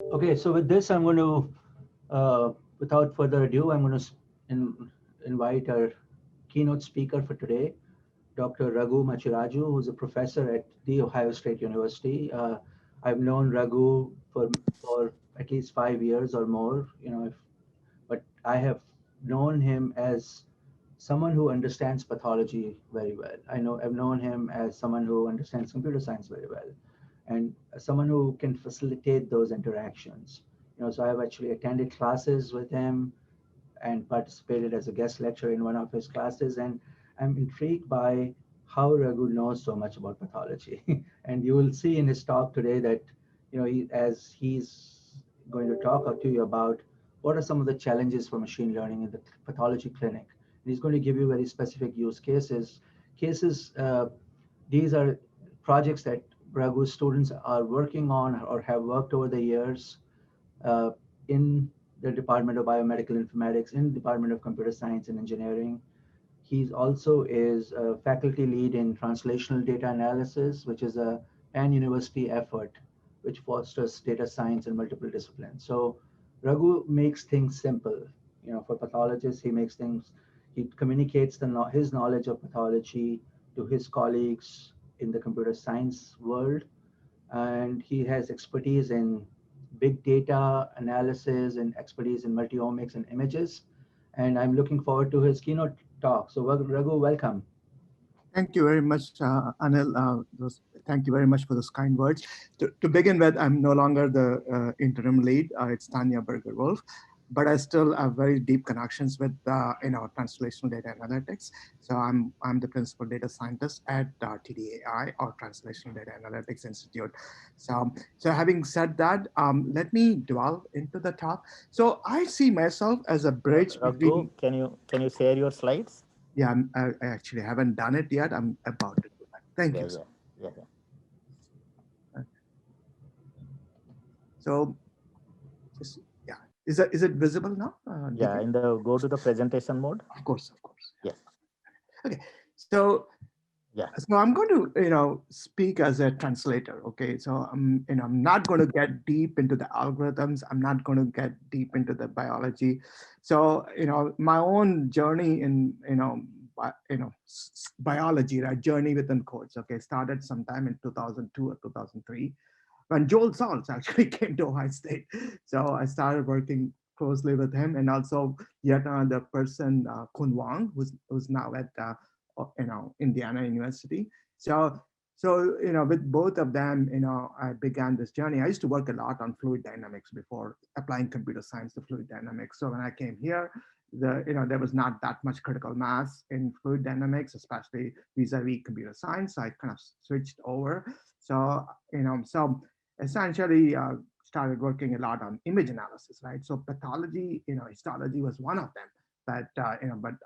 Okay, so with this, I'm going to, without further ado, I'm going to invite our keynote speaker for today, Dr. Raghu Machiraju, who's a professor at The Ohio State University. I've known Raghu for at least 5 years or more, but I have known him as someone who understands pathology very well. I've known him as someone who understands computer science very well, and someone who can facilitate those interactions. So I've actually attended classes with him and participated as a guest lecturer in one of his classes, and I'm intrigued by how Raghu knows so much about pathology. And you will see in his talk today that, as he's going to talk to you about what are some of the challenges for machine learning in the pathology clinic. And he's going to give you very specific use cases. These are projects that Raghu's students are working on or have worked over the years uh, in the Department of Biomedical Informatics, in the Department of Computer Science and Engineering. He also is a faculty lead in translational data analysis, which is a pan-university effort which fosters data science in multiple disciplines. So Raghu makes things simple. For pathologists, he communicates his knowledge of pathology to his colleagues in the computer science world, and he has expertise in big data analysis and expertise in multiomics and images. And I'm looking forward to his keynote talk. So Raghu, welcome. Thank you very much, Anil. Thank you very much for those kind words. To begin with, I'm no longer the interim lead. It's Tanya Berger-Wolf, but I still have very deep connections with translational data analytics. So I'm the principal data scientist at TDAI, or Translational Data Analytics Institute. So having said that, let me delve into the top. So I see myself as a bridge Raghu, between. can you share your slides? Yeah, I actually haven't done it yet. I'm about to do that. Thank Yeah, you. yeah, yeah, yeah. So just, yeah, is it visible now? Yeah, in the go to the presentation mode. Of course, of course. Yes. Okay, so Yeah. so I'm going to speak as a translator. Okay, so I'm not going to get deep into the algorithms. I'm not going to get deep into the biology. So my own journey in biology, right? Journey within codes. Okay, started sometime in 2002 or 2003 when Joel Salz actually came to Ohio State. So I started working closely with him, and also yet another person, Kun Wang, who's now at Indiana University. So with both of them, I began this journey. I used to work a lot on fluid dynamics before applying computer science to fluid dynamics. So when I came here, there was not that much critical mass in fluid dynamics, especially vis-a-vis computer science. So I kind of switched over. So essentially started working a lot on image analysis, right? So pathology, histology was one of them. But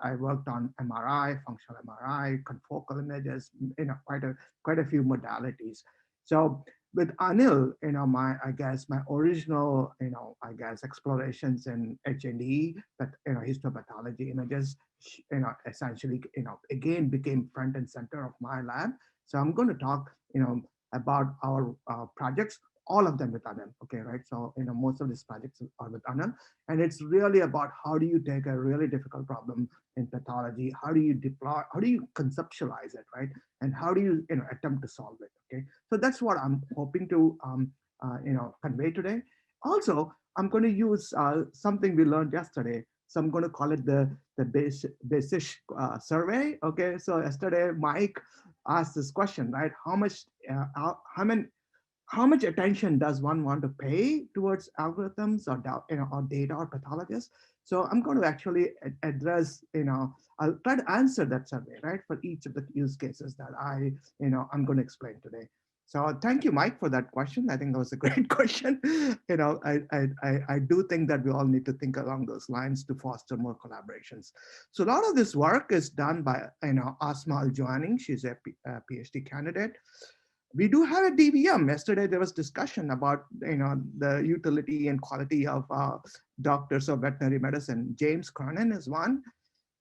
I worked on MRI, functional MRI, confocal images, quite a few modalities. So with Anil, my original, explorations in H&E, but histopathology images, essentially, again became front and center of my lab. So I'm going to talk, about our projects, all of them with Anil. Okay, right? So most of these projects are with Anil, and it's really about how do you take a really difficult problem in pathology, how do you deploy, how do you conceptualize it, right? And how do you attempt to solve it? Okay, so that's what I'm hoping to convey today. Also, I'm going to use something we learned yesterday. So I'm going to call it the basic survey. Okay, so yesterday Mike asked this question, right? How much attention does one want to pay towards algorithms or or data or pathologists? So I'm going to actually address, I'll try to answer that survey, right, for each of the use cases that I'm going to explain today. So thank you, Mike, for that question. I think that was a great question. I do think that we all need to think along those lines to foster more collaborations. So a lot of this work is done by Asma Al-Joani. She's a PhD candidate. We do have a DVM. Yesterday there was discussion about the utility and quality of doctors of veterinary medicine. James Cronin is one.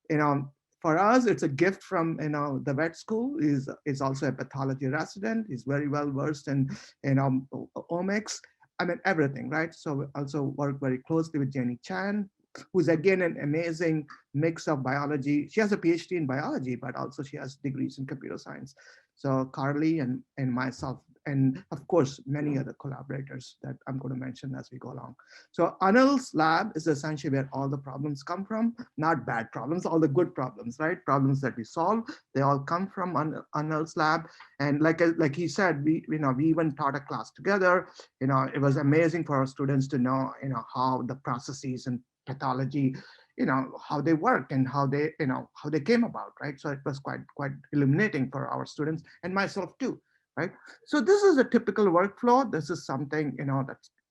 You know, for us, it's a gift from the vet school. Is also a pathology resident. He's very well versed in omics. I mean, everything, right? So we also work very closely with Jenny Chan, who's again an amazing mix of biology. She has a PhD in biology, but also she has degrees in computer science. So Carly and myself, and of course, many other collaborators that I'm going to mention as we go along. So Anils Lab is essentially where all the problems come from, not bad problems, all the good problems, right? Problems that we solve, they all come from Anils Lab. And like he said, we even taught a class together. It was amazing for our students to know, how the processes and pathology, how they work and how they came about, right? So it was quite illuminating for our students and myself too, right? So this is a typical workflow. This is something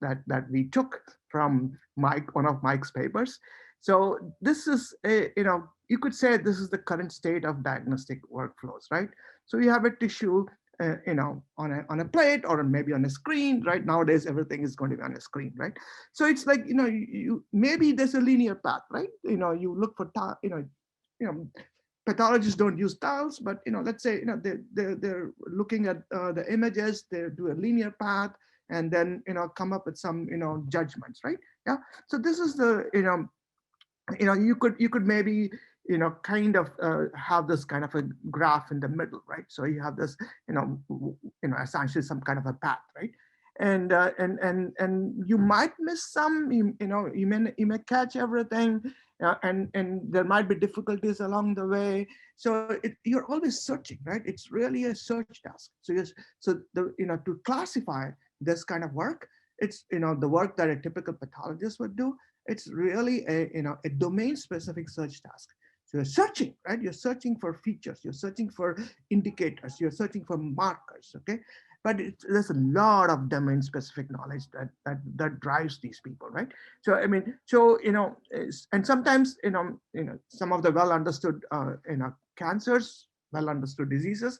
that we took from one of Mike's papers. So this is you could say this is the current state of diagnostic workflows, right? So you have a tissue on a plate or maybe on a screen, right? Nowadays, everything is going to be on a screen, right? So it's like, you maybe there's a linear path, right? You look for, pathologists don't use tiles, but, let's say, they're looking at the images, they do a linear path, and then, come up with some, judgments, right? Yeah. So this is the, you could maybe kind of have this kind of a graph in the middle, right? So you have this essentially some kind of a path, right? And you might miss some, you may catch everything, and there might be difficulties along the way. So you're always searching, right? It's really a search task. To classify this kind of work, it's the work that a typical pathologist would do. It's really a domain specific search task. So you're searching, right? You're searching for features, you're searching for indicators, you're searching for markers, okay? But there's a lot of domain specific knowledge that drives these people, right? So I mean, and sometimes some of the well understood cancers, well understood diseases,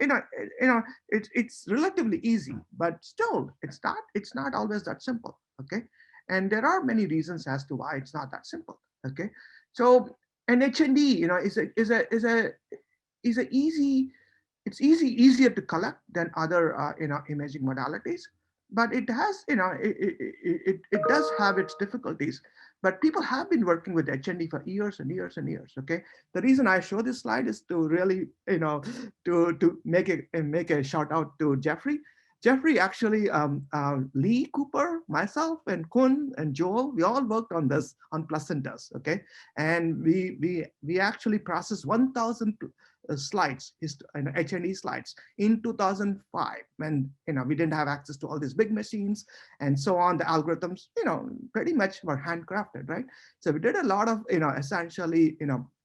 you know, it's relatively easy, but still it's not always that simple, okay? And there are many reasons as to why it's not that simple, okay? So an HND, is a easy, it's easier to collect than other imaging modalities, but it has it does have its difficulties. But people have been working with HND for years and years and years, okay? The reason I show this slide is to really to make a shout out to Jeffrey. Actually, Lee Cooper, myself, and Kun and Joel, we all worked on this on placentas, okay? And we actually processed 1,000 slides, HNE slides in 2005, when we didn't have access to all these big machines and so on. The algorithms, pretty much were handcrafted, right? So we did a lot of essentially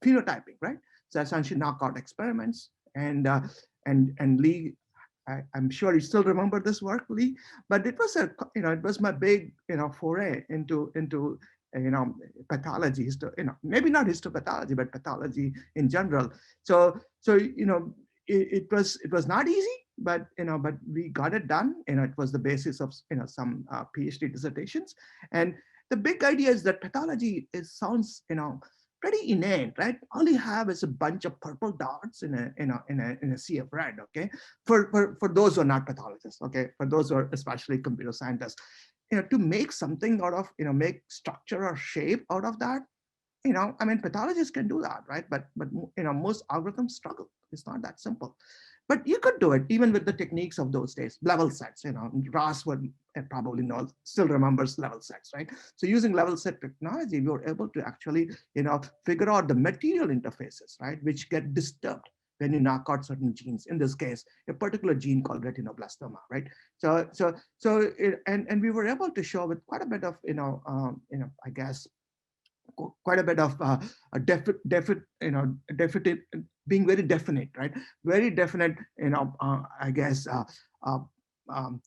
phenotyping, right? So essentially knockout experiments, and Lee, I'm sure you still remember this work, Lee, but it was it was my big foray into pathology, maybe not histopathology, but pathology in general. So it was not easy, but but we got it done. It was the basis of some PhD dissertations. And the big idea is that pathology sounds pretty inane, right? All you have is a bunch of purple dots in a sea of red, okay? For those who are not pathologists, okay? For those who are especially computer scientists, to make something out of, make structure or shape out of that, I mean, pathologists can do that, right? But most algorithms struggle. It's not that simple. But you could do it even with the techniques of those days, level sets. Ross would probably still remembers level sets, right? So using level set technology, we were able to actually, figure out the material interfaces, right, which get disturbed when you knock out certain genes. In this case, a particular gene called retinoblastoma, right? And we were able to show with quite a bit of, I guess, quite a bit of being very definite, right? Very definite, I guess, um,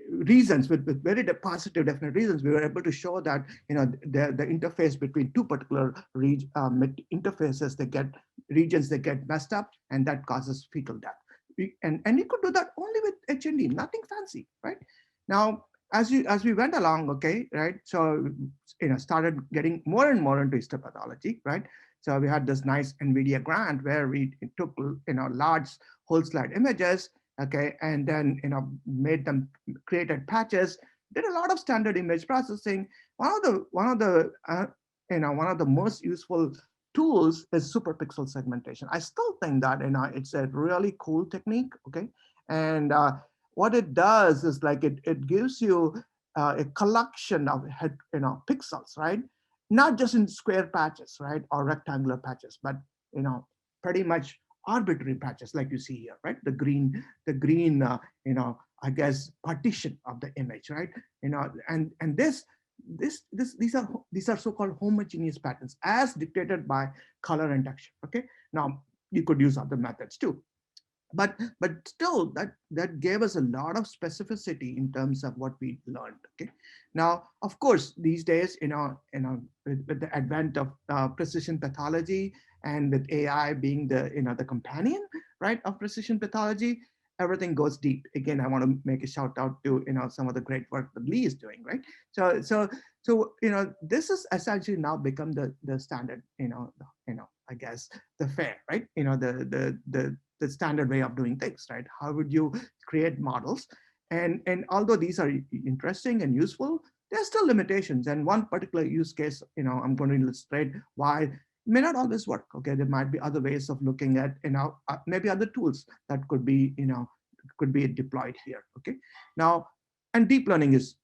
reasons, with very positive, definite reasons, we were able to show that the interface between two particular interfaces, regions that get messed up, and that causes fetal death. And you could do that only with HND, nothing fancy, right? Now, as we went along, okay, right? So started getting more and more into histopathology, right? So we had this nice NVIDIA grant where we took large whole slide images, okay, and then created patches did a lot of standard image processing. One of the most useful tools is superpixel segmentation. I still think that it's a really cool technique. Okay, and what it does is like it gives you a collection of pixels, right? Not just in square patches, right, or rectangular patches, but pretty much arbitrary patches like you see here, right? The green, I guess partition of the image, right? And these are so-called homogeneous patterns as dictated by color and texture. Okay, now you could use other methods too, but still that gave us a lot of specificity in terms of what we learned. Okay, now of course these days with the advent of precision pathology and with AI being the companion, right, of precision pathology, everything goes deep. Again, I want to make a shout out to some of the great work that Lee is doing, right? So this is essentially now become the standard, I guess the fare, right? The standard way of doing things, right? How would you create models? And although these are interesting and useful, there are still limitations. And one particular use case, I'm going to illustrate why it may not always work. Okay, there might be other ways of looking at, maybe other tools that could be deployed here. Okay, now, and deep learning is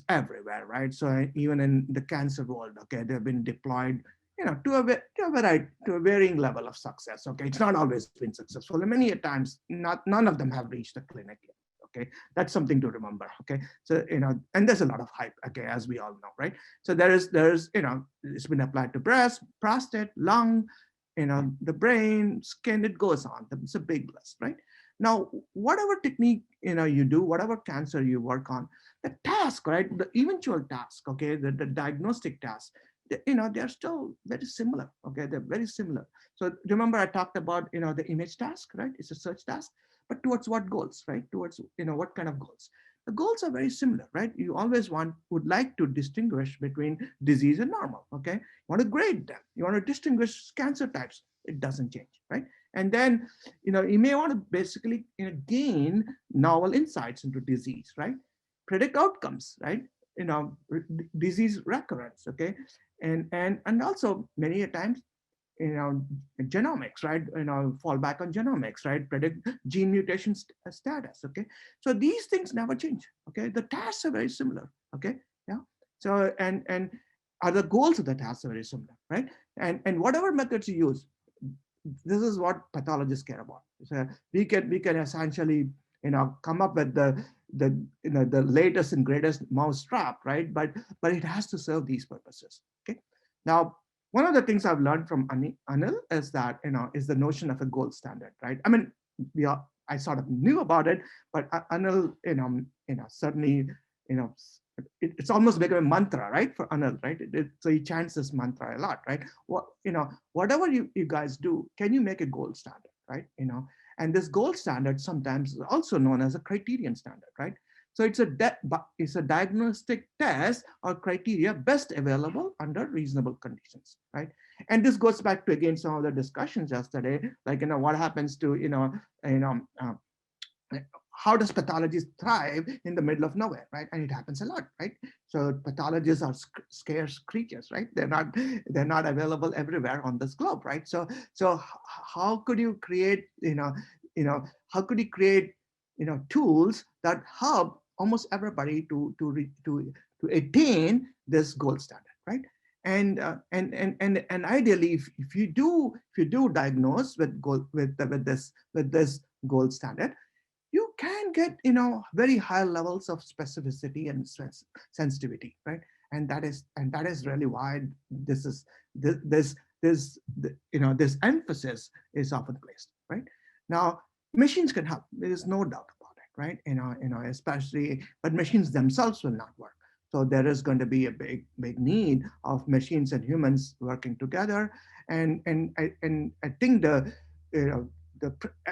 everywhere, right? So even in the cancer world, okay, they've been deployed to a varying level of success. Okay, it's not always been successful, and many a times none of them have reached the clinic yet. Okay, that's something to remember. Okay, so and there's a lot of hype. Okay, as we all know, right? So there's it's been applied to breast, prostate, lung, the brain, skin. It goes on. It's a big list, right? Now, whatever technique you do, whatever cancer you work on, the task, right, the eventual task, okay, the diagnostic task, they're still very similar. Okay, they're very similar. So remember I talked about the image task, right? It's a search task, but towards what goals, right? Towards what kind of goals? The goals are very similar, right? You always would like to distinguish between disease and normal. Okay, you want to grade them, you want to distinguish cancer types. It doesn't change, right? And then you may want to basically gain novel insights into disease, right? Predict outcomes, right? Disease recurrence. Okay, and also many a times genomics, right? Fall back on genomics, right? Predict gene mutation status. Okay, so these things never change. Okay, the tasks are very similar. Okay, yeah. So and other goals of the tasks are very similar, right? And whatever methods you use, this is what pathologists care about. So we can essentially come up with the latest and greatest mousetrap, right? But it has to serve these purposes. Okay. Now, one of the things I've learned from Anil is that is the notion of a gold standard, right? I mean, I sort of knew about it, but Anil certainly it's almost become a mantra, right, for Anil, right? So he chants this mantra a lot, right? Whatever you guys do, can you make a gold standard, right? And this gold standard sometimes is also known as a criterion standard, right? So it's a diagnostic test or criteria best available under reasonable conditions, right? And this goes back to again some of the discussions yesterday, like what happens to how does pathology thrive in the middle of nowhere, right? And it happens a lot, right? So pathologists are scarce creatures, right? They're not available everywhere on this globe, right? So how could you create how could you create tools that help almost everybody to attain this gold standard, right? And ideally, if you do diagnose with this gold standard, you can get very high levels of specificity and sensitivity, right? And that is really why this emphasis is often placed, right? Now, machines can help. There is no doubt about it, right? Especially, but machines themselves will not work. So there is going to be a big need of machines and humans working together. And I think I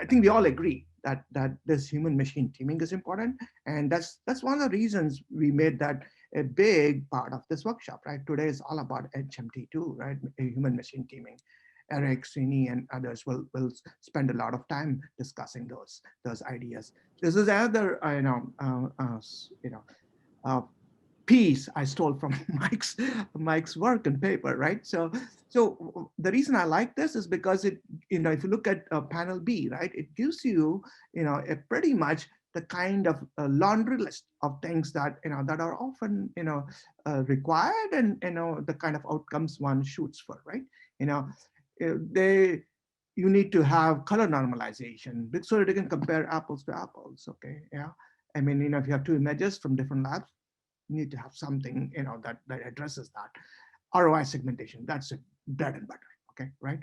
think we all agree that this human machine teaming is important, and that's one of the reasons we made that a big part of this workshop. Right, today is all about HMT2, right, human machine teaming. Eric, Srini, and others will spend a lot of time discussing those ideas. This is another piece I stole from Mike's work and paper, right? So the reason I like this is because it, if you look at panel B, right, it gives you, a pretty much the kind of laundry list of things that, that are often, required, and, the kind of outcomes one shoots for, right? You know, they, you need to have color normalization so that you can compare apples to apples, okay? Yeah. I mean, if you have two images from different labs, you need to have something, that addresses that. ROI segmentation, that's a bread and butter, okay, right?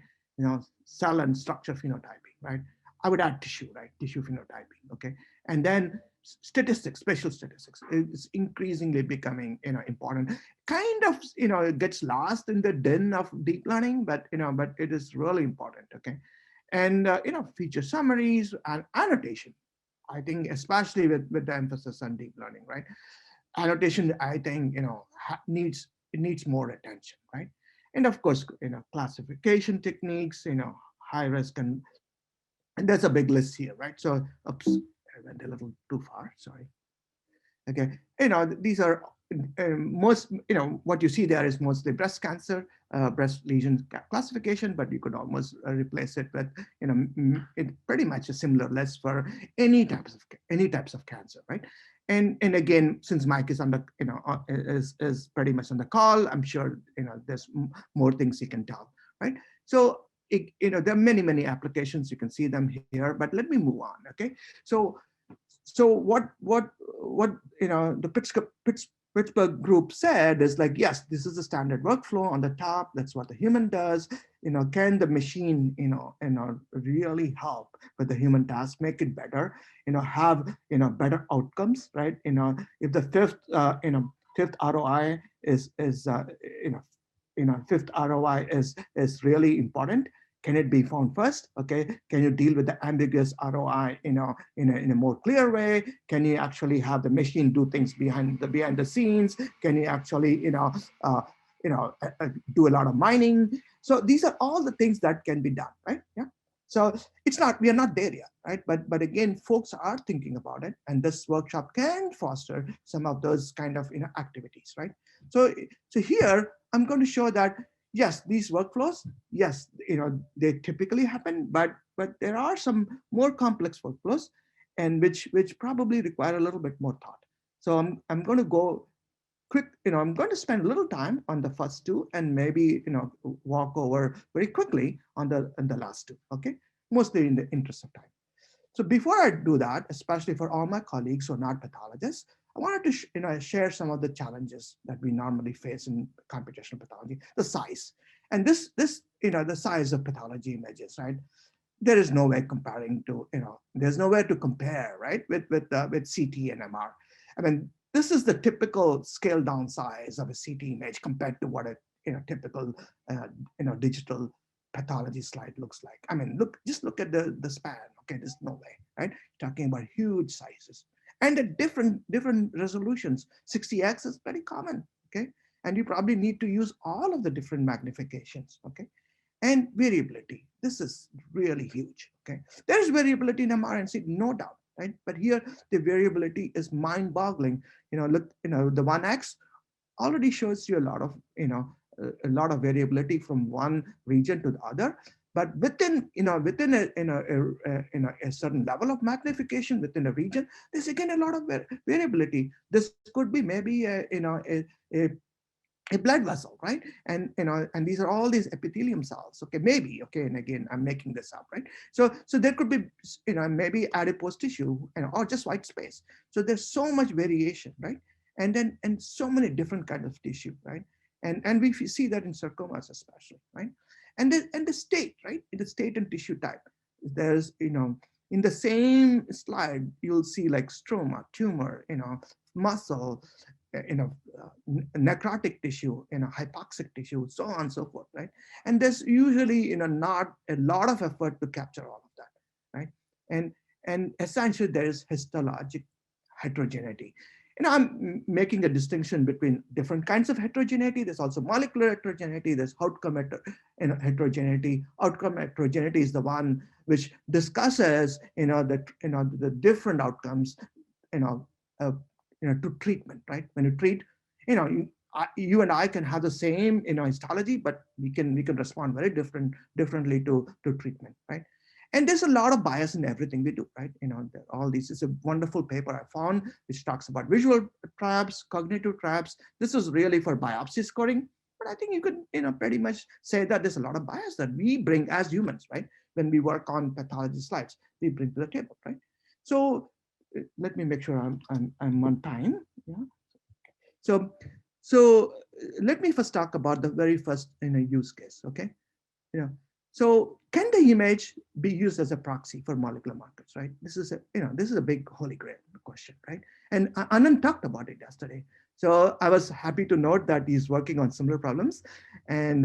Cell and structure phenotyping, right? I would add tissue, right? Tissue phenotyping, okay? And then statistics, spatial statistics is increasingly becoming, important. Kind of, it gets lost in the din of deep learning, but, but it is really important, okay? And, feature summaries and annotation. I think especially with the emphasis on deep learning, right? Annotation, I think, needs more attention, right? And of course, classification techniques, high risk, and there's a big list here, right? So, oops, I went a little too far, sorry. Okay, these are most, what you see there is mostly breast cancer, breast lesion classification, but you could almost replace it with, it pretty much a similar list for any types of cancer, right? And again, since Mike is on the, is pretty much on the call, I'm sure, there's more things he can tell, right? So, there are many applications, you can see them here, but let me move on, okay? So what the Pittsburgh group said is like, yes, this is a standard workflow on the top. That's what the human does. Can the machine, really help with the human task, make it better, have, better outcomes, right? If the fifth ROI fifth ROI is really important. Can it be found first? Okay. Can you deal with the ambiguous ROI, in a more clear way? Can you actually have the machine do things behind the scenes? Can you actually, do a lot of mining? So these are all the things that can be done, right? Yeah. So we are not there yet, right? But again, folks are thinking about it, and this workshop can foster some of those kind of activities, right? So here I'm going to show that yes, these workflows, yes, they typically happen, but there are some more complex workflows, and which probably require a little bit more thought. So I'm going to go quick, I'm going to spend a little time on the first two, and maybe walk over very quickly on the last two, okay? Mostly in the interest of time. So before I do that, especially for all my colleagues who are not pathologists, I wanted to share some of the challenges that we normally face in computational pathology, the size. And this the size of pathology images, right? There is no way comparing to, there's nowhere to compare, right, with CT and MR. I mean, this is the typical scale down size of a CT image compared to what a typical digital pathology slide looks like. I mean, just look at the span. Okay, there's no way, right? Talking about huge sizes and at different resolutions. 60x is very common, okay? And you probably need to use all of the different magnifications, okay? And variability. This is really huge, okay? There's variability in MRNC, no doubt, right? But here the variability is mind-boggling. Look, the 1x already shows you a lot of, a lot of variability from one region to the other. But within a certain level of magnification within a region, there's again a lot of variability. This could be maybe a blood vessel, right? And and these are all these epithelium cells. Okay, maybe. Okay, and again, I'm making this up, right? So there could be maybe adipose tissue, or just white space. So there's so much variation, right? And so many different kinds of tissue, right? And we see that in sarcomas especially, right? And the state, right? In the state and tissue type, there's in the same slide you'll see like stroma, tumor, muscle, necrotic tissue, hypoxic tissue, so on and so forth, right? And there's usually not a lot of effort to capture all of that, right? And essentially there is histologic heterogeneity. I'm making a distinction between different kinds of heterogeneity. There's also molecular heterogeneity. There's outcome heterogeneity. Outcome heterogeneity is the one which discusses the different outcomes to treatment, right? When you treat, you and I can have the same, histology, but we can respond very differently to treatment, right? And there's a lot of bias in everything we do, right? All this is a wonderful paper I found, which talks about visual traps, cognitive traps. This is really for biopsy scoring, but I think you could, pretty much say that there's a lot of bias that we bring as humans, right? When we work on pathology slides, we bring to the table, right? So let me make sure I'm on time. Yeah. So let me first talk about the very first use case. Okay. So can the image be used as a proxy for molecular markers, right? This is a big holy grail question, right? And Anand talked about it yesterday. So I was happy to note that he's working on similar problems, and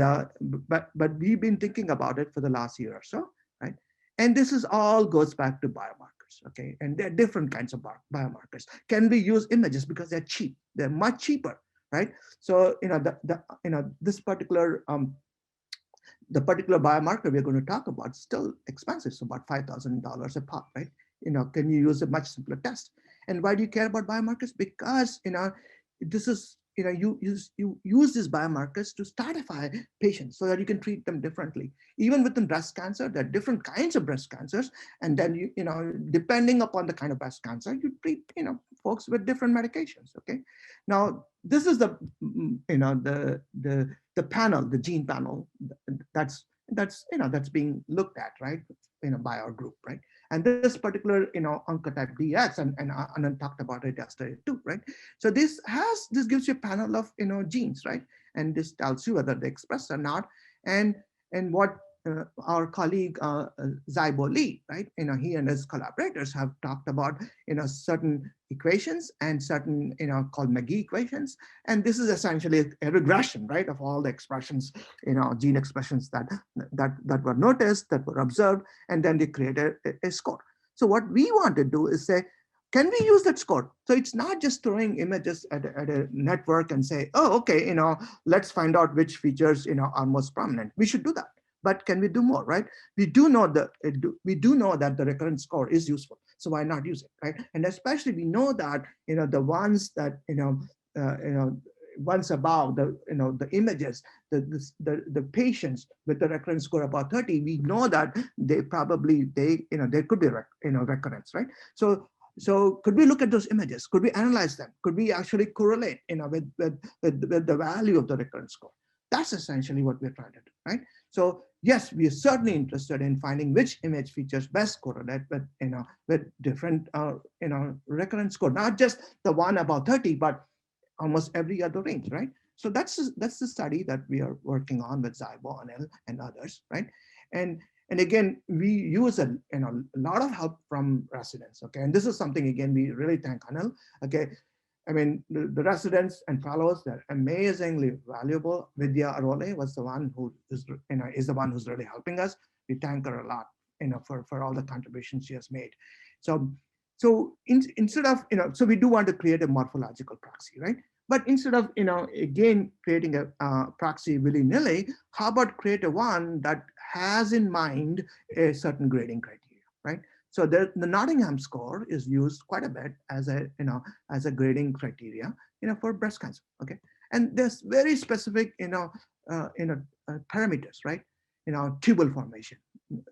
but we've been thinking about it for the last year or so, right? And this is all goes back to biomarkers, okay? And there are different kinds of biomarkers. Can we use images because they're cheap? They're much cheaper, right? So this particular the particular biomarker we're going to talk about is still expensive. It's about $5,000 a pop, right? Can you use a much simpler test? And why do you care about biomarkers? Because, this is, you use these biomarkers to stratify patients so that you can treat them differently. Even within breast cancer, there are different kinds of breast cancers. And then, depending upon the kind of breast cancer, you treat, folks with different medications, okay? Now, this is the, the panel, the gene panel that's being looked at, right? By our group, right? And this particular, oncotype DX, and Anand talked about it yesterday too, right? So this gives you a panel of, genes, right? And this tells you whether they express or not. And what our colleague Zaibo Lee, right? He and his collaborators have talked about, certain equations and certain, called McGee equations. And this is essentially a regression, right, of all the expressions, gene expressions that were noticed, that were observed, and then they created a score. So what we want to do is say, can we use that score? So it's not just throwing images at a network and say, oh, okay, let's find out which features, are most prominent. We should do that. But can we do more, right? We do know that the recurrence score is useful. So why not use it, right? And especially we know that, the ones that, once above the images, the patients with the recurrence score about 30, we know that there could be recurrence, right? So could we look at those images? Could we analyze them? Could we actually correlate, with the value of the recurrence score? That's essentially what we're trying to do, right? So yes, we are certainly interested in finding which image features best correlate with different recurrence score, not just the one about 30, but almost every other range, right? So that's the study that we are working on with Zaibo, Anil, and others, right? And again, we use a lot of help from residents, okay? And this is something, again, we really thank Anil, okay? I mean, the residents and fellows, they're amazingly valuable. Vidya Arole was the one who is the one who's really helping us. We thank her a lot, for all the contributions she has made. So instead of, so we do want to create a morphological proxy, right? But instead of, again, creating a proxy willy-nilly, how about create a one that has in mind a certain grading criteria, right? So the Nottingham score is used quite a bit as a grading criteria, for breast cancer. Okay, and there's very specific, parameters, right? Tubal formation,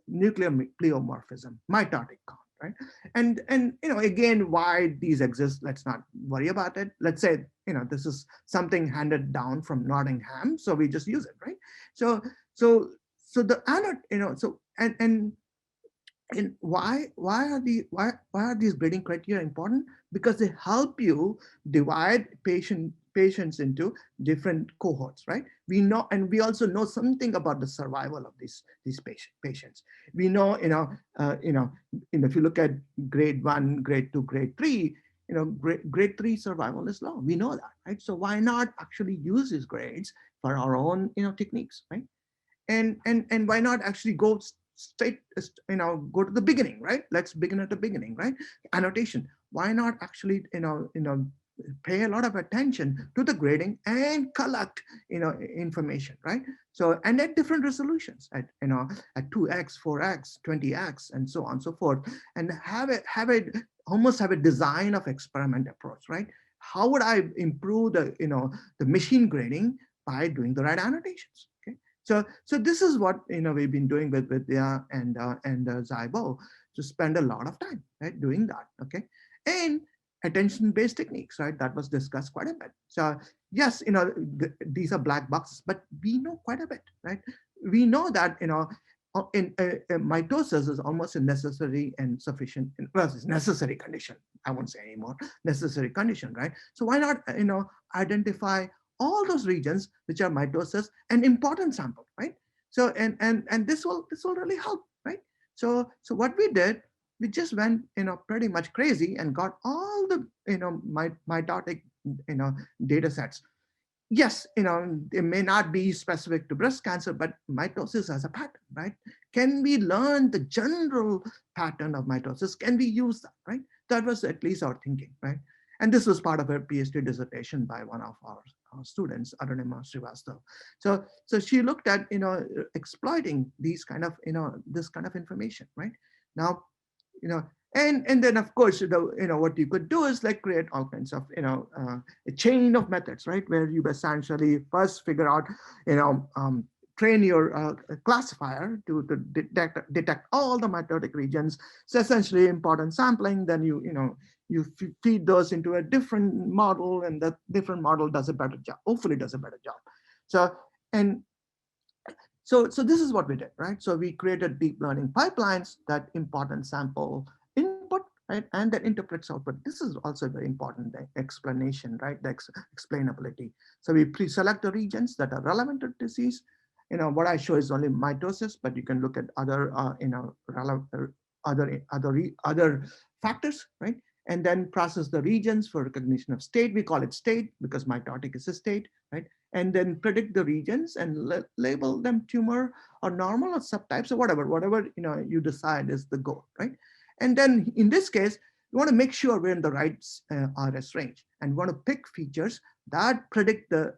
nuclear pleomorphism, mitotic count, right? And again, why these exist, let's not worry about it. Let's say, this is something handed down from Nottingham, so we just use it, right? So the and why are these grading criteria important? Because they help you divide patients into different cohorts, right? We know, and we also know something about the survival of these patients. We know, if you look at grade 1, grade 2, grade 3, grade 3 survival is low. We know that, right? So why not actually use these grades for our own, techniques, right? And why not actually go straight, go to the beginning, right? Let's begin at the beginning, right? Annotation. Why not actually, pay a lot of attention to the grading and collect, information, right? So, and at different resolutions, at 2x, 4x, 20x, and so on and so forth, and have it almost have a design of experiment approach, right? how would I improve the, the machine grading by doing the right annotations? Okay. So this is what, we've been doing with Vidya and Zybo, to spend a lot of time, right, doing that. Okay. And attention-based techniques, right? That was discussed quite a bit. So yes, these are black boxes, but we know quite a bit, right? We know that, in mitosis is almost a necessary and sufficient, well, it's necessary condition. I won't say anymore, necessary condition, right? So why not, identify all those regions which are mitosis and important sample, right? So, and this will really help, right? So what we did, we just went, pretty much crazy and got all the, mitotic, data sets. Yes, it may not be specific to breast cancer, but mitosis as a pattern, right? Can we learn the general pattern of mitosis? Can we use that, right? That was at least our thinking, right? And this was part of a PhD dissertation by one of our students, Arunima Srivastav. So she looked at, exploiting these kind of, this kind of information, right? Now, and then of course, what you could do is like create all kinds of, a chain of methods, right? Where you essentially first figure out, train your classifier to detect all the mitotic regions. So essentially important sampling, then you feed those into a different model, and that different model does a better job, hopefully does a better job. So this is what we did, right? So we created deep learning pipelines that important sample input, right, and that interprets output. This is also very important, the explanation, right, the explainability. So we pre-select the regions that are relevant to disease. What I show is only mitosis, but you can look at other, other factors, right? And then process the regions for recognition of state. We call it state because mitotic is a state, right? And then predict the regions and label them tumor or normal or subtypes or whatever you decide is the goal, right? And then in this case, you want to make sure we're in the right RS range, and want to pick features that predict the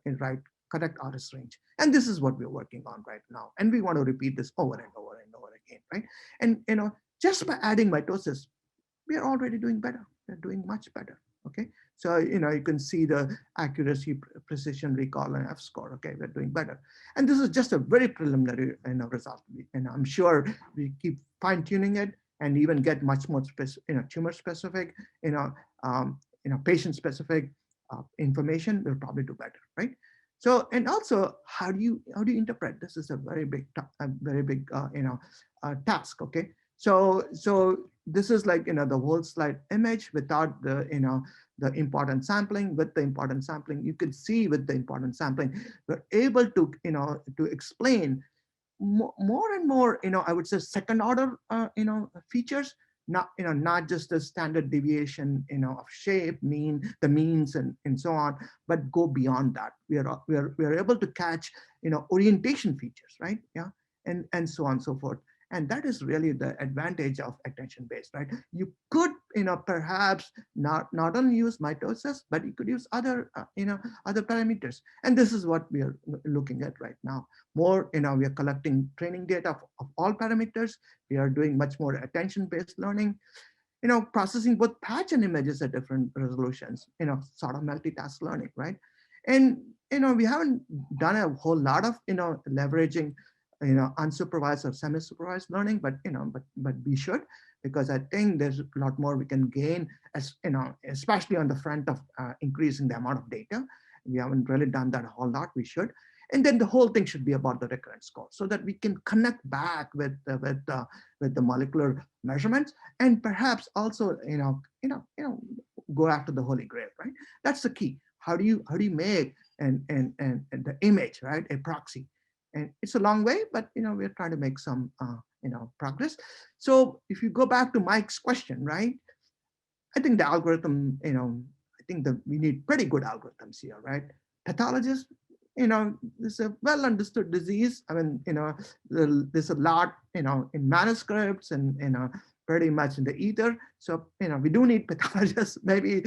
correct RS range. And this is what we're working on right now. And we want to repeat this over and over and over again, right? And just by adding mitosis, we are already doing better. We're doing much better. Okay. So, you can see the accuracy, precision, recall, and F score. Okay, we're doing better. And this is just a very preliminary result. And I'm sure we keep fine tuning it and even get much more tumor specific, patient specific information. We'll probably do better, right? So, and also, how do you interpret? This is a very big task. Okay. So this is like, the whole slide image without the, the important sampling. With the important sampling, you can see with the important sampling, we're able to, to explain more and more, I would say second order, features, not just the standard deviation, of shape, the means and so on, but go beyond that. We are able to catch, orientation features, right? Yeah. And so on and so forth. And that is really the advantage of attention-based, right? You could, perhaps not only use mitosis, but you could use other, other parameters. And this is what we are looking at right now. More, we are collecting training data of all parameters. We are doing much more attention-based learning, processing both patch and images at different resolutions, sort of multitask learning, right? And, we haven't done a whole lot of, leveraging unsupervised or semi-supervised learning, but but we should, because I think there's a lot more we can gain, as especially on the front of increasing the amount of data. We haven't really done that a whole lot. We should. And then the whole thing should be about the recurrence score, so that we can connect back with the molecular measurements, and perhaps also go after the holy grail, right? That's the key. How do you make and the image, right, a proxy? And it's a long way, but we're trying to make some progress. So if you go back to Mike's question, right, I think the algorithm, I think that we need pretty good algorithms here, right? Pathologists, it's a well understood disease. I mean, there's a lot, in manuscripts and pretty much in the ether. So we do need pathologists. Maybe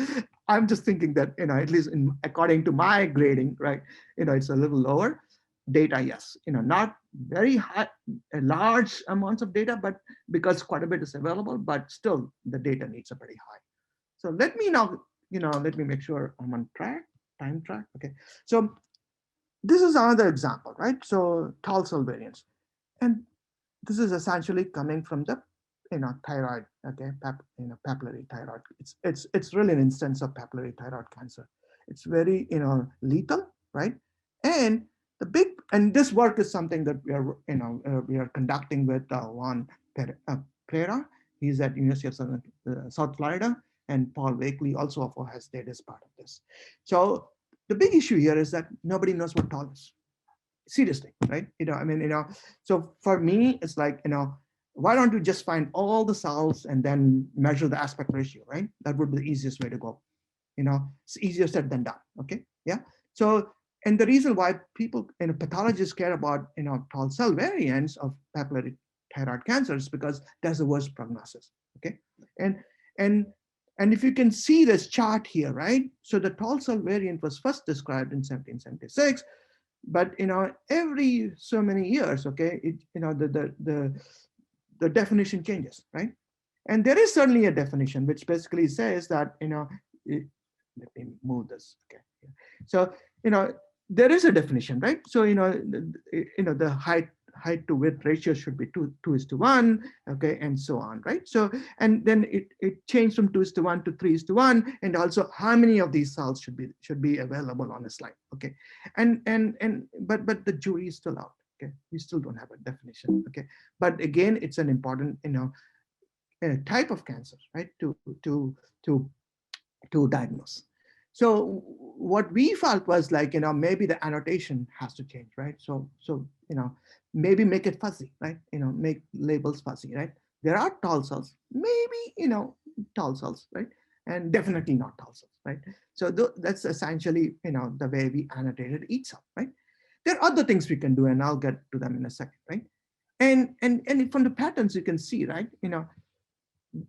I'm just thinking that at least according to my grading, right, it's a little lower. Data, yes, not very high, large amounts of data, but because quite a bit is available, but still the data needs are pretty high. So let me now let me make sure I'm on track, time track. Okay. So this is another example, right? So tall cell variants. And this is essentially coming from the thyroid, okay, papillary thyroid. It's really an instance of papillary thyroid cancer. It's very lethal, right? And this work is something that we are conducting with Juan Pereira. He's at University of South Florida, and Paul Wakely also for has data as part of this. So the big issue here is that nobody knows what tall is. Seriously, right? So for me, it's like, why don't you just find all the cells and then measure the aspect ratio, right? That would be the easiest way to go. It's easier said than done. Okay, yeah. So, and the reason why people, pathologists care about, tall cell variants of papillary thyroid cancer is because that's the worst prognosis. Okay, and and and if you can see this chart here, right? So the tall cell variant was first described in 1776. But every so many years, okay, the definition changes, right? And there is certainly a definition which basically says that let me move this. Okay, so there is a definition, right? So the height to width ratio should be 2:1, okay, and so on, right? So, and then it changed from 2:1 to 3:1, and also how many of these cells should be available on a slide, okay, but the jury is still out, okay. We still don't have a definition, okay. But again, it's an important type of cancer, right, to diagnose. So what we felt was like, maybe the annotation has to change, right? So maybe make it fuzzy, right? Make labels fuzzy, right? There are tall cells, maybe, tall cells, right? And definitely not tall cells, right? So that's essentially, the way we annotated each cell, right? There are other things we can do, and I'll get to them in a second, right? And from the patterns you can see, right?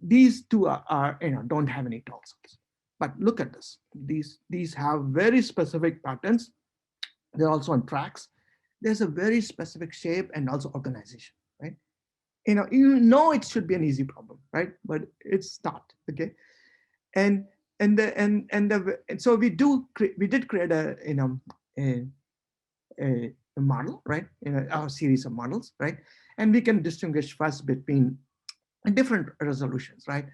These two are don't have any tall cells. But look at this. These have very specific patterns. They're also on tracks. There's a very specific shape and also organization, right? It should be an easy problem, right? But it's not, okay? And so we did create a model, right? Our series of models, right? And we can distinguish first between different resolutions, right?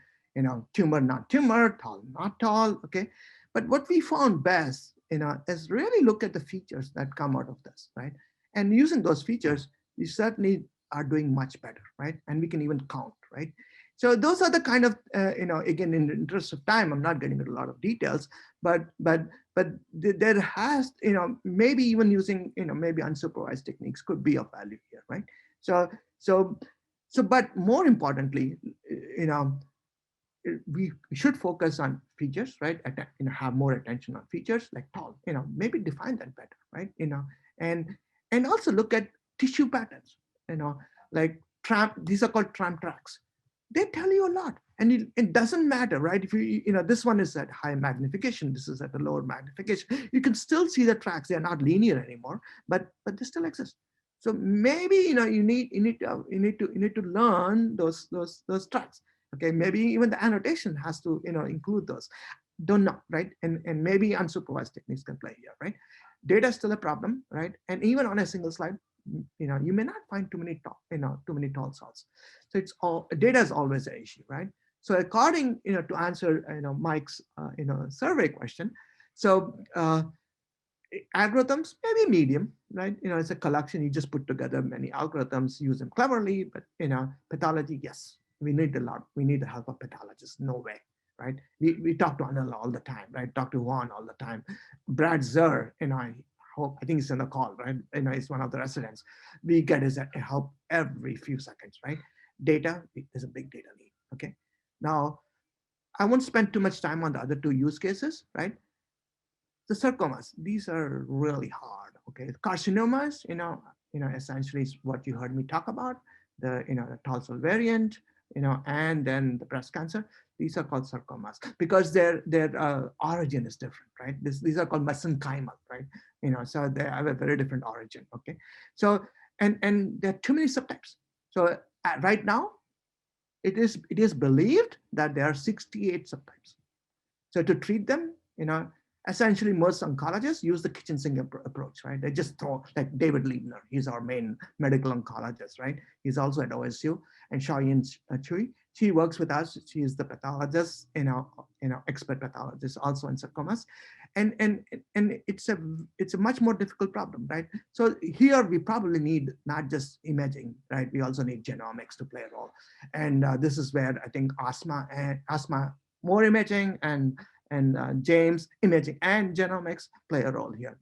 Tumor, not tumor, tall, not tall, okay? But what we found best, is really look at the features that come out of this, right? And using those features, we certainly are doing much better, right? And we can even count, right? So those are the kind of, again, in the interest of time, I'm not getting into a lot of details, but there has, maybe even using, maybe unsupervised techniques could be of value here, right? So, but more importantly, we should focus on features, right? Have more attention on features like tall, maybe define that better, right? And also look at tissue patterns, like Tram. These are called Tram tracks. They tell you a lot, and it doesn't matter, right? If this one is at high magnification, this is at a lower magnification. You can still see the tracks. They are not linear anymore, but they still exist. So maybe you need to learn those tracks. Okay, maybe even the annotation has to include those. Don't know, right? And maybe unsupervised techniques can play here, right? Data is still a problem, right? And even on a single slide, you may not find too many tall cells. So it's all data is always an issue, right? So according to answer Mike's survey question, so algorithms maybe medium, right? It's a collection. You just put together many algorithms, use them cleverly, but pathology, yes, we need a lot. We need the help of pathologists. No way, right? We talk to Anil all the time, right? Talk to Juan all the time. Brad Zer, I think he's in the call, right? He's one of the residents. We get his help every few seconds, right? Data is a big data need. Okay. Now, I won't spend too much time on the other two use cases, right? The sarcomas, these are really hard. Okay, carcinomas, essentially is what you heard me talk about. The tall cell variant, and then the breast cancer. These are called sarcomas because their origin is different, right? These are called mesenchymal, right? So they have a very different origin. Okay, so and there are too many subtypes. So right now, it is believed that there are 68 subtypes. So to treat them, essentially most oncologists use the kitchen sink approach, right? They just throw, like David Liebner, he's our main medical oncologist, right? He's also at OSU, and Xiaoyan Chui, she works with us. She is the pathologist, expert pathologist also in sarcomas. And it's a much more difficult problem, right? So here we probably need not just imaging, right? We also need genomics to play a role. And this is where I think asthma more imaging and James imaging and genomics play a role here.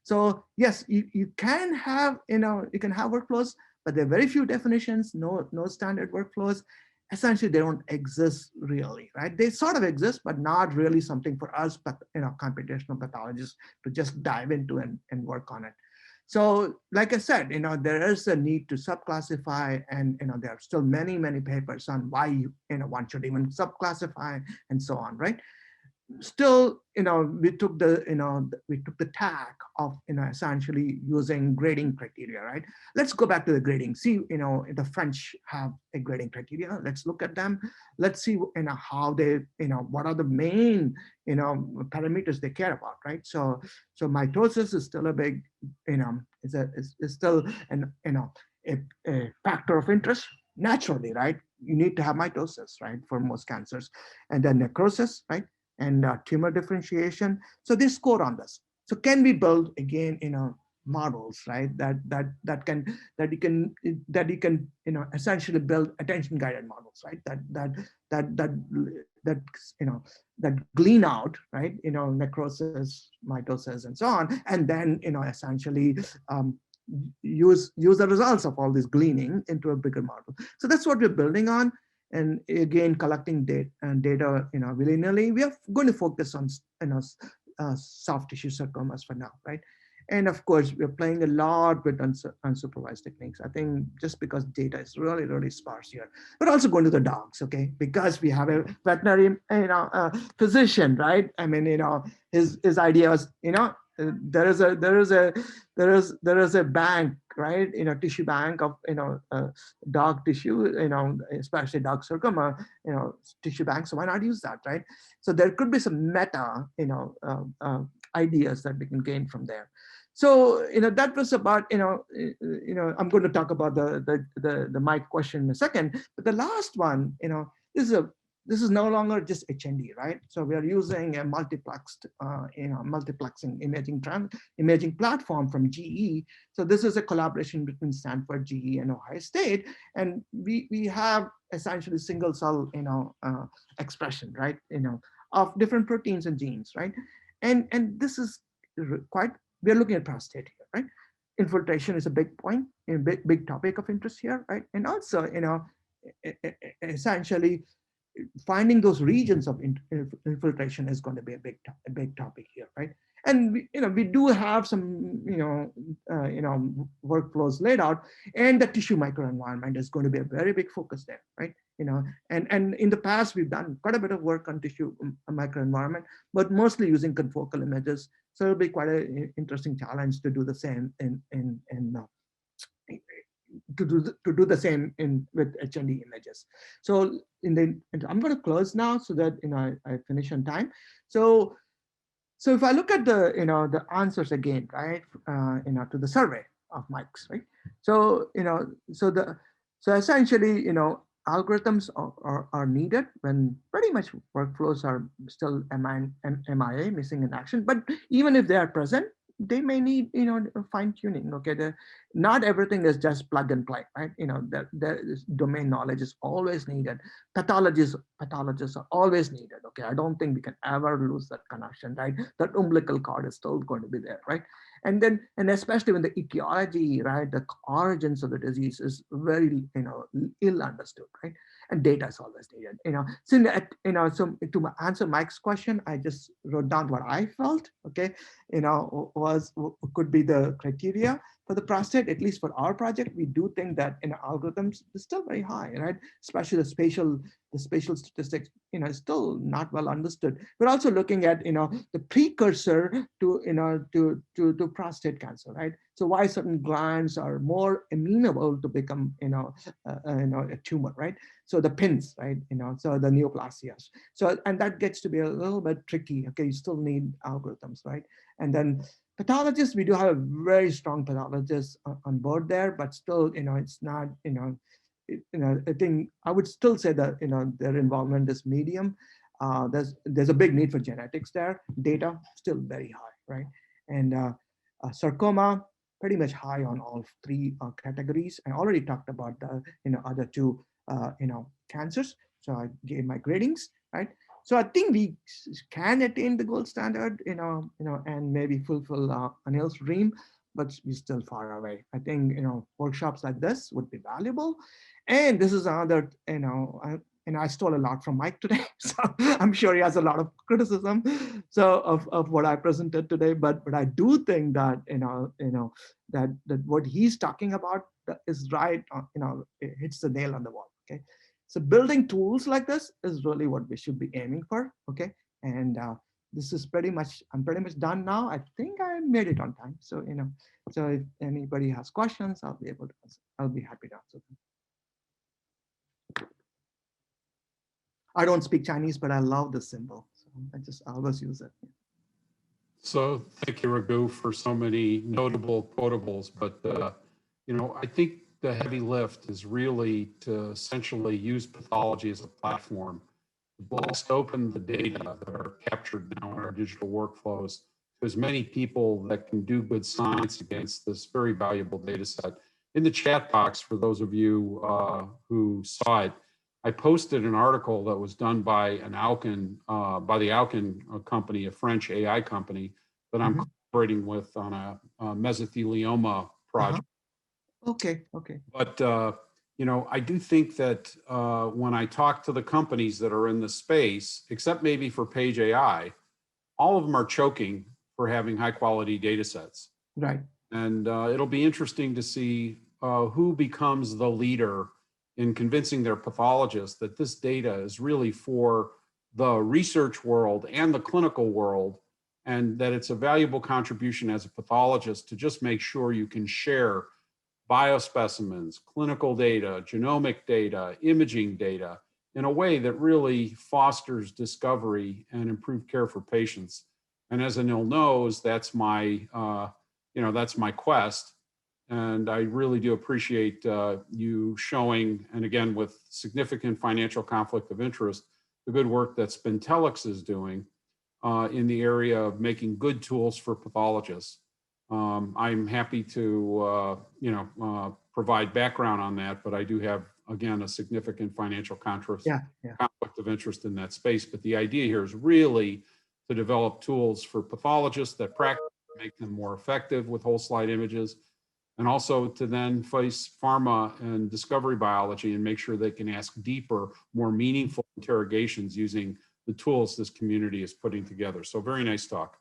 So yes, you can have workflows, but there are very few definitions, no standard workflows. Essentially, they don't exist really, right? They sort of exist, but not really something for us, but computational pathologists to just dive into and work on it. So, like I said, there is a need to subclassify, and there are still many papers on why one should even subclassify and so on, right? Still, we took the tack of essentially using grading criteria, right? Let's go back to the grading. See, the French have a grading criteria. Let's look at them. Let's see, how they, what are the main, parameters they care about, right? So mitosis is still a big, is still a factor of interest naturally, right? You need to have mitosis, right, for most cancers, and then necrosis, right? And tumor differentiation. So they score on this. So can we build again, models, right? That you can essentially build attention guided models, right? That glean out, right? Necrosis, mitosis, and so on, and then essentially use the results of all this gleaning into a bigger model. So that's what we're building on. And again, collecting data, willy-nilly. We are going to focus on, soft tissue sarcomas for now, right? And of course, we're playing a lot with unsupervised techniques. I think just because data is really, really sparse here. But also going to the dogs, okay? Because we have a veterinary, physician, right? I mean, his idea was, there is a bank, right? Tissue bank of dog tissue, especially dog sarcoma, tissue bank. So why not use that, right? So there could be some meta, ideas that we can gain from there. So that was about I'm going to talk about the mic question in a second, but the last one, this is no longer just HND, right? So we are using a multiplexed, multiplexing imaging platform from GE. So this is a collaboration between Stanford, GE, and Ohio State, and we have essentially single cell, expression, right? Of different proteins and genes, right? And this is quite. We are looking at prostate here, right? Infiltration is a big point, a big topic of interest here, right? And also, essentially finding those regions of infiltration is going to be a big topic here, right? And we do have some workflows laid out, and the tissue microenvironment is going to be a very big focus there, right? And in the past we've done quite a bit of work on tissue microenvironment, but mostly using confocal images. So it'll be quite an interesting challenge to do the same to do the same with HND images. So I'm going to close now so that I finish on time. So if I look at the answers again, right, to the survey of mics, right? So so essentially algorithms are needed when pretty much workflows are still MIA, missing in action. But even if they are present, they may need fine tuning. Okay, not everything is just plug and play, right? Domain knowledge is always needed. Pathologists are always needed. Okay, I don't think we can ever lose that connection, right? That umbilical cord is still going to be there, right? And especially when the etiology, right, the origins of the disease is very ill understood, right? And data is always needed. So to answer Mike's question, I just wrote down what I felt. Okay, could be the criteria for the prostate, at least for our project, we do think that in algorithms is still very high, right? Especially the spatial statistics, is still not well understood. We're also looking at, the precursor to, to prostate cancer, right? So why certain glands are more amenable to become, a tumor, right? So the pins, right? So the neoplasias. So, and that gets to be a little bit tricky. Okay, you still need algorithms, right? And then pathologists, we do have a very strong pathologist on board there, but still, it's not, I think I would still say that, their involvement is medium. There's a big need for genetics there. Data still very high, right? And sarcoma, pretty much high on all three categories. I already talked about the, other two, cancers. So I gave my gradings, right? So I think we can attain the gold standard, and maybe fulfill Anil's dream, but we're still far away. I think, workshops like this would be valuable. And this is another, and I stole a lot from Mike today, so I'm sure he has a lot of criticism, so of what I presented today. But I do think that, that what he's talking about is right. It hits the nail on the wall. Okay. So building tools like this is really what we should be aiming for, okay? And this is I'm pretty much done now. I think I made it on time. So, so if anybody has questions, I'll be able to answer. I'll be happy to answer them. I don't speak Chinese, but I love this symbol. So I always use it. So thank you, Raghu, for so many notable quotables. But, I think the heavy lift is really to essentially use pathology as a platform to blast open the data that are captured now in our digital workflows to as many people that can do good science against this very valuable data set. In the chat box, for those of you who saw it, I posted an article that was done by an by the Alkin company, a French AI company that I'm collaborating with on a mesothelioma project. Okay. But, I do think that when I talk to the companies that are in the space, except maybe for Page AI, all of them are choking for having high quality data sets. Right. And it'll be interesting to see who becomes the leader in convincing their pathologists that this data is really for the research world and the clinical world, and that it's a valuable contribution as a pathologist to just make sure you can share biospecimens, clinical data, genomic data, imaging data in a way that really fosters discovery and improved care for patients. And as Anil knows, that's my quest. And I really do appreciate you showing, and again, with significant financial conflict of interest, the good work that Spintelix is doing in the area of making good tools for pathologists. I'm happy to, provide background on that, but I do have, again, a significant financial conflict of interest in that space. But the idea here is really to develop tools for pathologists that practice, make them more effective with whole slide images, and also to then face pharma and discovery biology and make sure they can ask deeper, more meaningful interrogations using the tools this community is putting together. So very nice talk.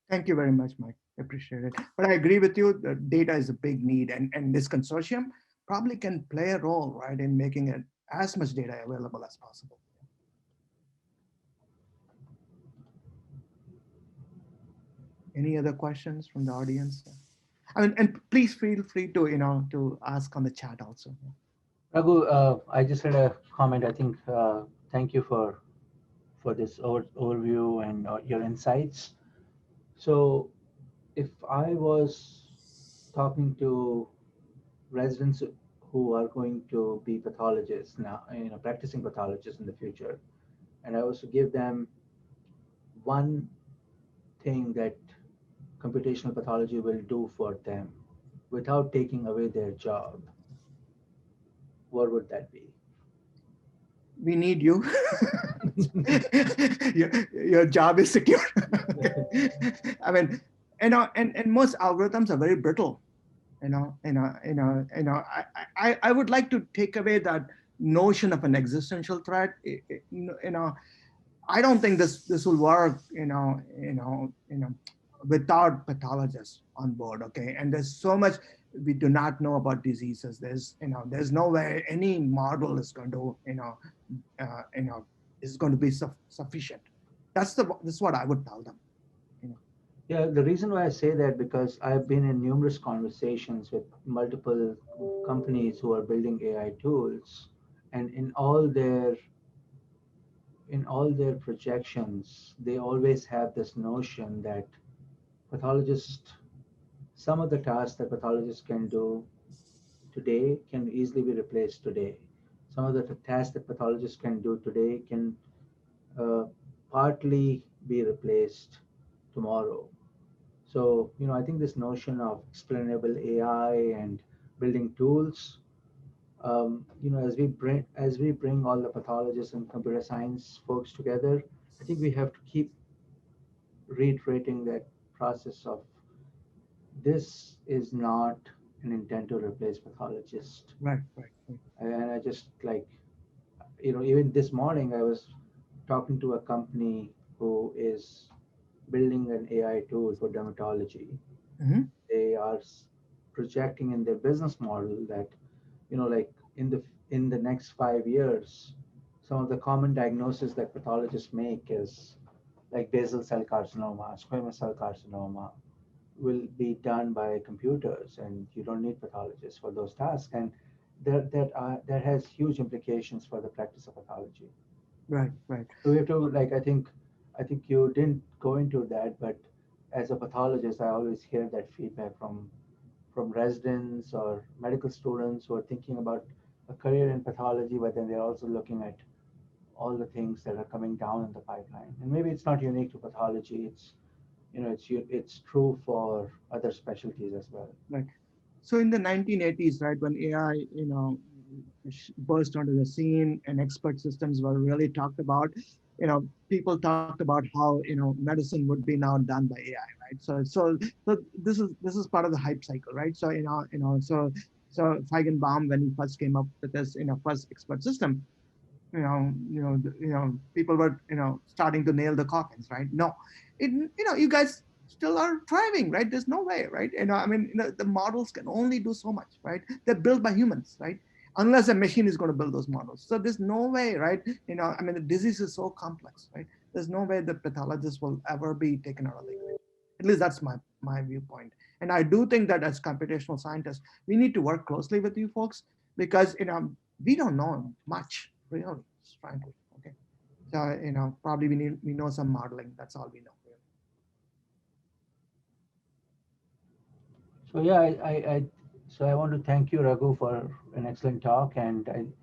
Thank you very much, Mike. I appreciate it. But I agree with you, the data is a big need, and this consortium probably can play a role, right, in making it as much data available as possible. Any other questions from the audience? I mean, and please feel free to, to ask on the chat also. Raghu, I just had a comment. I think thank you for this overview and your insights. So if I was talking to residents who are going to be pathologists now, practicing pathologists in the future, and I was to give them one thing that computational pathology will do for them without taking away their job, what would that be? We need you. your job is secure. I mean, and most algorithms are very brittle. I would like to take away that notion of an existential threat. I don't think this will work. without pathologists on board. Okay, and there's so much we do not know about diseases. There's no way any model is going to is going to be sufficient. That's what I would tell them. Yeah, the reason why I say that because I've been in numerous conversations with multiple companies who are building AI tools, and in all their projections, they always have this notion that pathologists, some of the tasks that pathologists can do today can easily be replaced today. Some of the tasks that pathologists can do today can uh, partly be replaced tomorrow. So, I think this notion of explainable AI and building tools, as we bring all the pathologists and computer science folks together, I think we have to keep reiterating that process of this is not an intent to replace pathologist. Right, right, right. And I just like, even this morning I was talking to a company who is building an AI tool for dermatology. Mhm. They are projecting in their business model that, like in the next 5 years, some of the common diagnoses that pathologists make is like basal cell carcinoma, squamous cell carcinoma, will be done by computers, and you don't need pathologists for those tasks. And that has huge implications for the practice of pathology. Right, right. So we have to, like, I think you didn't go into that, but as a pathologist, I always hear that feedback from residents or medical students who are thinking about a career in pathology, but then they're also looking at all the things that are coming down in the pipeline. And maybe it's not unique to pathology. It's true for other specialties as well. Right. So in the 1980s, right, when AI, burst onto the scene and expert systems were really talked about, people talked about how, medicine would be now done by AI, right? So this is part of the hype cycle, right? So, so Feigenbaum, when he first came up with this, first expert system, people were, starting to nail the coffins, right? No, you guys still are thriving, right? There's no way, right? I mean, the models can only do so much, right? They're built by humans, right? Unless a machine is going to build those models. So there's no way, right? I mean, the disease is so complex, right? There's no way the pathologist will ever be taken out of the equation. At least that's my viewpoint. And I do think that as computational scientists, we need to work closely with you folks because we don't know much, really, frankly. Okay. So probably we know some modeling. That's all we know. Really. So yeah, so I want to thank you, Raghu, for an excellent talk, and